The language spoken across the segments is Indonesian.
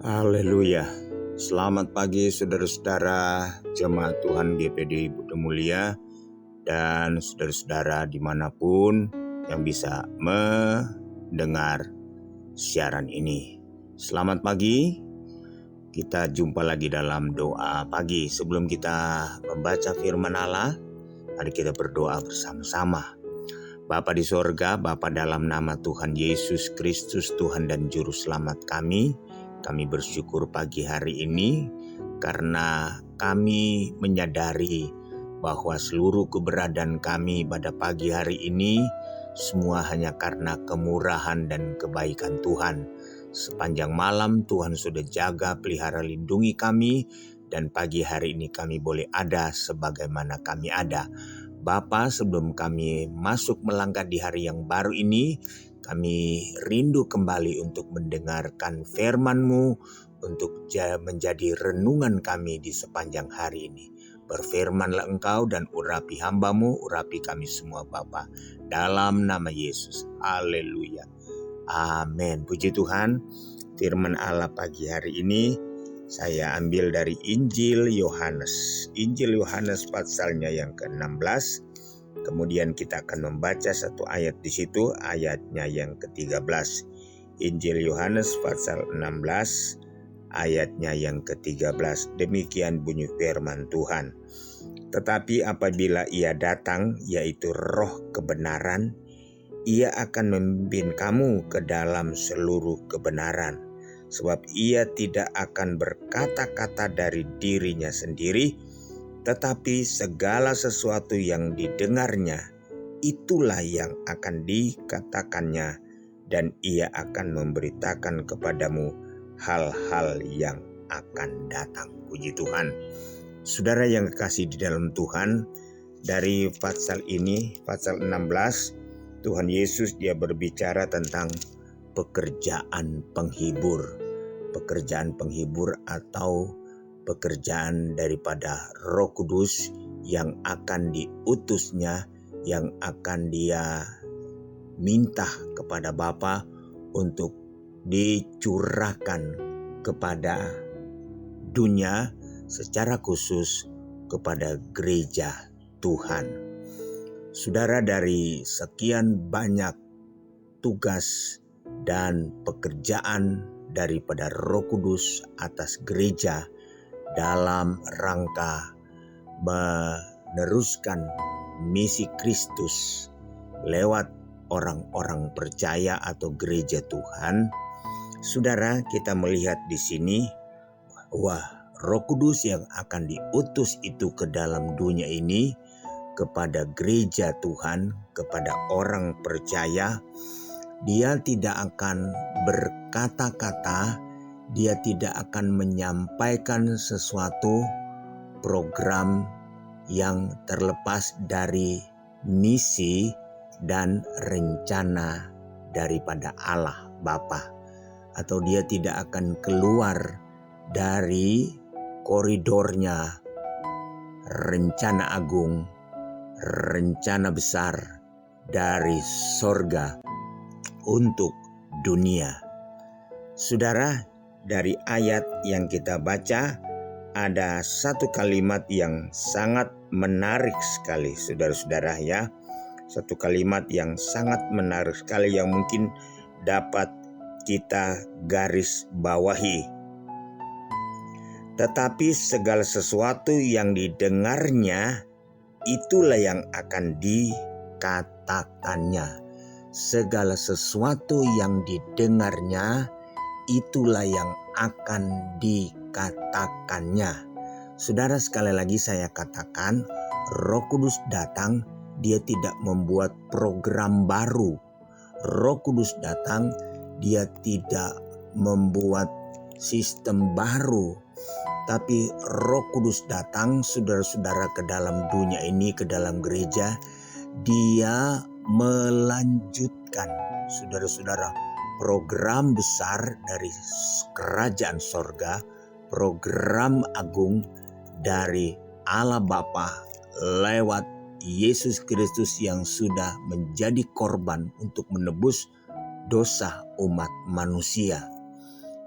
Haleluya. Selamat pagi saudara-saudara jemaat Tuhan GPD Budha Mulia dan saudara-saudara dimanapun yang bisa mendengar siaran ini. Selamat pagi, kita jumpa lagi dalam doa pagi. Sebelum kita membaca firman Allah, mari kita berdoa bersama-sama. Bapa di sorga, Bapa dalam nama Tuhan Yesus Kristus, Tuhan dan Juru Selamat kami bersyukur pagi hari ini karena kami menyadari bahwa seluruh keberadaan kami pada pagi hari ini semua hanya karena kemurahan dan kebaikan Tuhan. Sepanjang malam Tuhan sudah jaga, pelihara, lindungi kami, dan pagi hari ini kami boleh ada sebagaimana kami ada. Bapa, sebelum kami masuk melangkah di hari yang baru ini, kami rindu kembali untuk mendengarkan firman-Mu, untuk menjadi renungan kami di sepanjang hari ini. Berfirmanlah Engkau dan urapi hamba-Mu, urapi kami semua Bapa. Dalam nama Yesus. Haleluya. Amin. Puji Tuhan, firman Allah pagi hari ini saya ambil dari Injil Yohanes. Injil Yohanes pasalnya yang ke-16. Kemudian kita akan membaca satu ayat di situ, ayatnya yang ke-13. Injil Yohanes pasal 16, ayatnya yang ke-13. Demikian bunyi firman Tuhan. Tetapi apabila Ia datang, yaitu Roh kebenaran, Ia akan memimpin kamu ke dalam seluruh kebenaran. Sebab Ia tidak akan berkata-kata dari dirinya sendiri, tetapi segala sesuatu yang didengarnya, itulah yang akan dikatakannya, dan Ia akan memberitakan kepadamu hal-hal yang akan datang. Puji Tuhan. Saudara yang kekasih di dalam Tuhan, dari pasal ini, pasal 16, Tuhan Yesus dia berbicara tentang pekerjaan penghibur. Pekerjaan penghibur atau pekerjaan daripada Roh Kudus yang akan diutusnya, yang akan Dia minta kepada Bapa untuk dicurahkan kepada dunia, secara khusus kepada gereja Tuhan. Saudara, dari sekian banyak tugas dan pekerjaan daripada Roh Kudus atas gereja dalam rangka meneruskan misi Kristus lewat orang-orang percaya atau gereja Tuhan, saudara, kita melihat di sini bahwa Roh Kudus yang akan diutus itu ke dalam dunia ini kepada gereja Tuhan, kepada orang percaya, Dia tidak akan berkata-kata, Dia tidak akan menyampaikan sesuatu program yang terlepas dari misi dan rencana daripada Allah Bapa, atau Dia tidak akan keluar dari koridornya rencana agung, rencana besar dari sorga untuk dunia. Saudara, dari ayat yang kita baca ada satu kalimat yang sangat menarik sekali, saudara-saudara ya. Satu kalimat yang sangat menarik sekali yang mungkin dapat kita garis bawahi. Tetapi segala sesuatu yang didengarnya, itulah yang akan dikatakannya. Segala sesuatu yang didengarnya, itulah yang akan dikatakannya. Saudara, sekali lagi saya katakan, Roh Kudus datang, Dia tidak membuat program baru. Roh Kudus datang, Dia tidak membuat sistem baru. Tapi Roh Kudus datang, saudara-saudara, ke dalam dunia ini, ke dalam gereja, Dia melanjutkan, saudara-saudara, program besar dari kerajaan sorga, program agung dari Allah Bapa lewat Yesus Kristus yang sudah menjadi korban untuk menebus dosa umat manusia.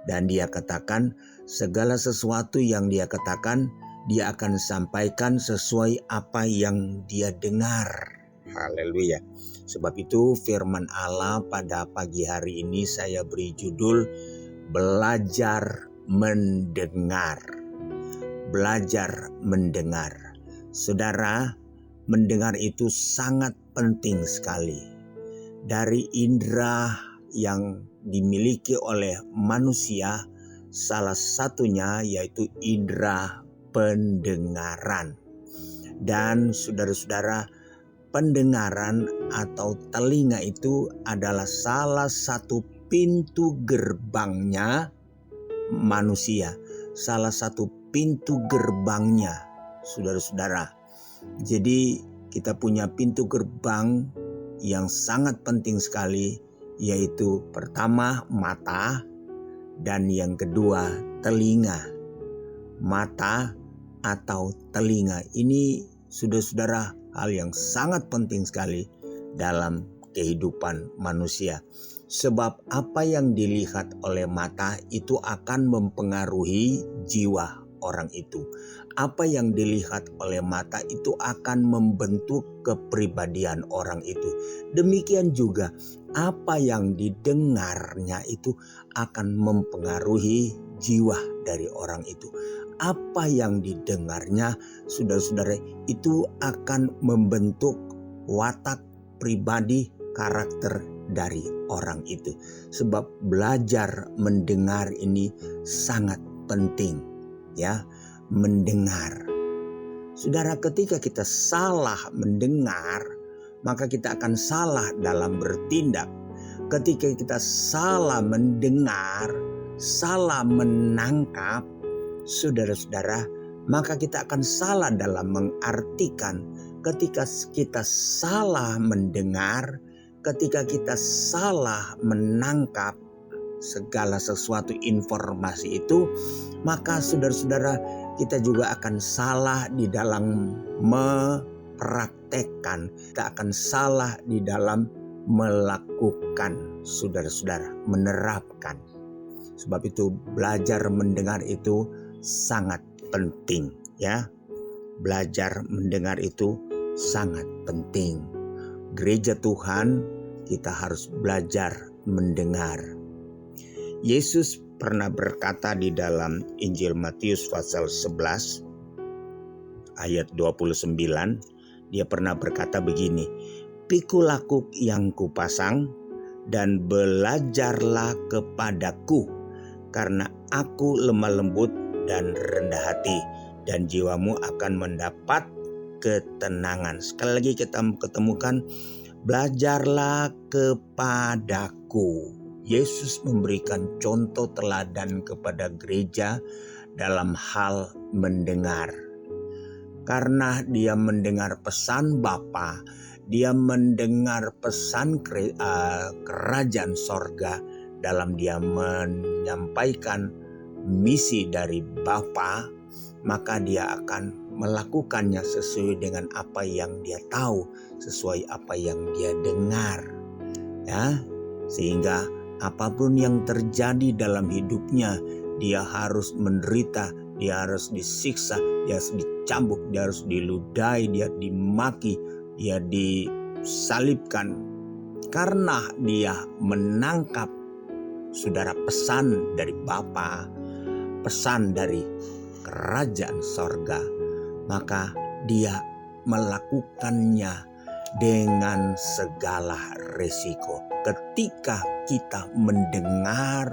Dan dia katakan segala sesuatu yang dia katakan, dia akan sampaikan sesuai apa yang dia dengar. Haleluya. Sebab itu firman Allah pada pagi hari ini saya beri judul belajar mendengar. Belajar mendengar. Saudara, mendengar itu sangat penting sekali. Dari indera yang dimiliki oleh manusia, salah satunya yaitu indera pendengaran. Dan saudara-saudara, pendengaran atau telinga itu adalah salah satu pintu gerbangnya manusia. Salah satu pintu gerbangnya, saudara-saudara. Jadi kita punya pintu gerbang yang sangat penting sekali, yaitu pertama mata dan yang kedua telinga. Mata atau telinga ini saudara-saudara hal yang sangat penting sekali dalam kehidupan manusia. Sebab apa yang dilihat oleh mata itu akan mempengaruhi jiwa orang itu. Apa yang dilihat oleh mata itu akan membentuk kepribadian orang itu. Demikian juga apa yang didengarnya itu akan mempengaruhi jiwa dari orang itu. Apa yang didengarnya, saudara-saudara, itu akan membentuk watak pribadi karakter dari orang itu. Sebab belajar mendengar ini sangat penting, ya, mendengar. Saudara, ketika kita salah mendengar, maka kita akan salah dalam bertindak. Ketika kita salah mendengar, salah menangkap, saudara-saudara, maka kita akan salah dalam mengartikan. Ketika kita salah mendengar, ketika kita salah menangkap segala sesuatu informasi itu, maka saudara-saudara, kita juga akan salah di dalam mempraktekkan. Kita akan salah di dalam melakukan, saudara-saudara, menerapkan. Sebab itu belajar mendengar itu sangat penting, ya. Belajar mendengar itu sangat penting. Gereja Tuhan, kita harus belajar mendengar. Yesus pernah berkata di dalam Injil Matius pasal 11 ayat 29, dia pernah berkata begini, "Pikulah yang kupasang dan belajarlah kepadaku, karena aku lemah lembut dan rendah hati, dan jiwamu akan mendapat ketenangan." Sekali lagi kita ketemukan, belajarlah kepadaku. Yesus memberikan contoh teladan kepada gereja dalam hal mendengar. Karena dia mendengar pesan Bapa, dia mendengar pesan kerajaan sorga dalam dia menyampaikan misi dari Bapa, maka dia akan melakukannya sesuai dengan apa yang dia tahu, sesuai apa yang dia dengar, ya. Sehingga apapun yang terjadi dalam hidupnya, dia harus menderita, dia harus disiksa, dia harus dicambuk, dia harus diludahi, dia dimaki, dia disalibkan, karena dia menangkap, saudara, pesan dari Bapa, pesan dari kerajaan sorga, maka dia melakukannya dengan segala resiko. Ketika kita mendengar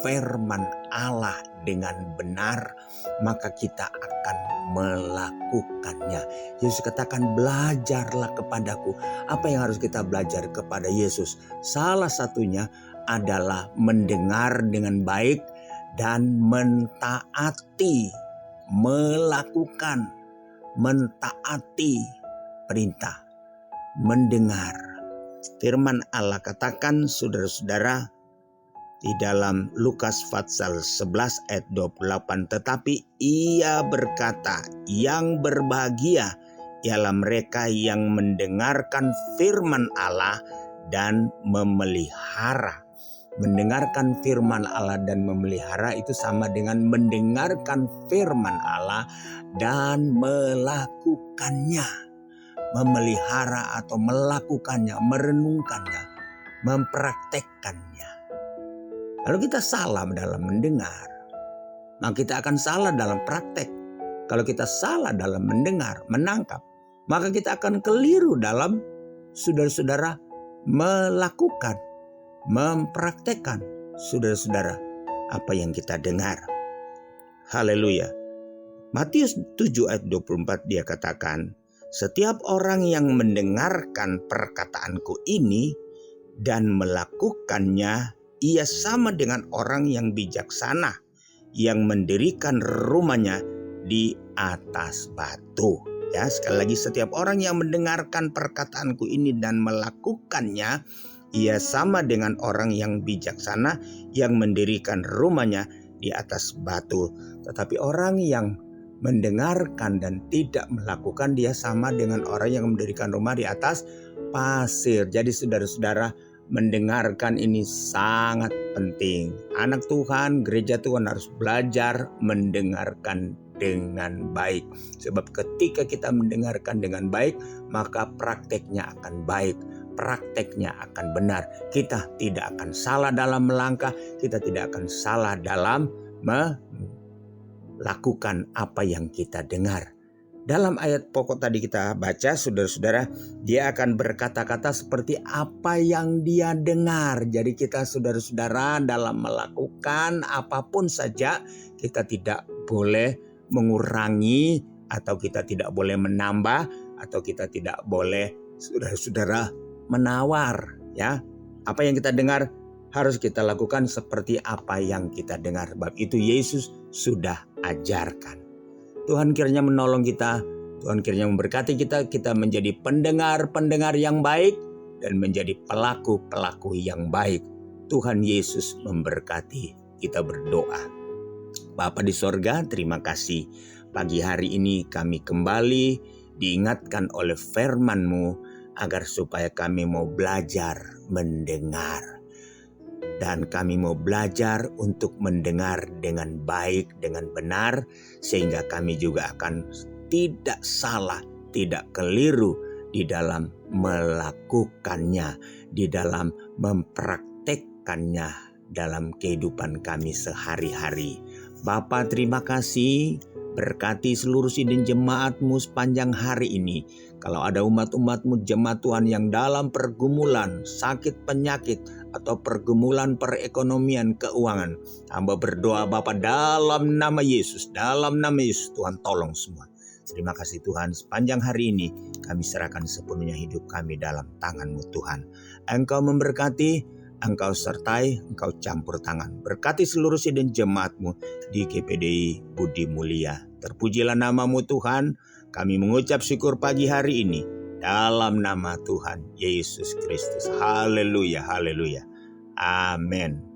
firman Allah dengan benar, maka kita akan melakukannya. Yesus katakan, belajarlah kepadaku. Apa yang harus kita belajar kepada Yesus? Salah satunya adalah mendengar dengan baik dan mentaati, mentaati perintah, mendengar. Firman Allah katakan, saudara-saudara, di dalam Lukas pasal 11 ayat 28, tetapi ia berkata, yang berbahagia ialah mereka yang mendengarkan firman Allah dan memelihara. Mendengarkan firman Allah dan memelihara itu sama dengan mendengarkan firman Allah dan melakukannya. Memelihara atau melakukannya, merenungkannya, mempraktekkannya. Kalau kita salah dalam mendengar, maka kita akan salah dalam praktek. Kalau kita salah dalam mendengar, menangkap, maka kita akan keliru dalam saudara-saudara melakukan, mempraktekkan saudara-saudara apa yang kita dengar. Haleluya. Matius 7 ayat 24 dia katakan, setiap orang yang mendengarkan perkataanku ini dan melakukannya, ia sama dengan orang yang bijaksana yang mendirikan rumahnya di atas batu. Ya, sekali lagi, setiap orang yang mendengarkan perkataanku ini dan melakukannya, ia sama dengan orang yang bijaksana yang mendirikan rumahnya di atas batu. Tetapi orang yang mendengarkan dan tidak melakukan, dia sama dengan orang yang mendirikan rumah di atas pasir. Jadi saudara-saudara, mendengarkan ini sangat penting. Anak Tuhan, gereja Tuhan harus belajar mendengarkan dengan baik. Sebab ketika kita mendengarkan dengan baik, maka prakteknya akan baik. Prakteknya akan benar. Kita tidak akan salah dalam melangkah. Kita tidak akan salah dalam lakukan apa yang kita dengar. Dalam ayat pokok tadi kita baca, saudara-saudara, dia akan berkata-kata seperti apa yang dia dengar. Jadi kita saudara-saudara dalam melakukan apapun saja, kita tidak boleh mengurangi atau kita tidak boleh menambah atau kita tidak boleh saudara-saudara menawar, ya. Apa yang kita dengar harus kita lakukan seperti apa yang kita dengar. Sebab itu Yesus sudah ajarkan. Tuhan kiranya menolong kita. Tuhan kiranya memberkati kita. Kita menjadi pendengar-pendengar yang baik dan menjadi pelaku-pelaku yang baik. Tuhan Yesus memberkati. Kita berdoa. Bapa di sorga, terima kasih. Pagi hari ini kami kembali diingatkan oleh firman-Mu agar supaya kami mau belajar mendengar. Dan kami mau belajar untuk mendengar dengan baik, dengan benar, sehingga kami juga akan tidak salah, tidak keliru di dalam melakukannya, di dalam mempraktekkannya dalam kehidupan kami sehari-hari. Bapa, terima kasih. Berkati seluruh sidin jemaat-Mu sepanjang hari ini. Kalau ada umat-umat-Mu, jemaat Tuhan yang dalam pergumulan, sakit penyakit, atau pergumulan perekonomian keuangan, hamba berdoa Bapa dalam nama Yesus, Tuhan tolong semua. Terima kasih Tuhan, sepanjang hari ini kami serahkan sepenuhnya hidup kami dalam tangan-Mu Tuhan. Engkau memberkati, Engkau sertai, Engkau campur tangan. Berkati seluruh sidin jemaat-Mu di GPDI Budi Mulia. Terpujilah nama-Mu Tuhan. Kami mengucap syukur pagi hari ini dalam nama Tuhan Yesus Kristus. Haleluya, haleluya. Amin.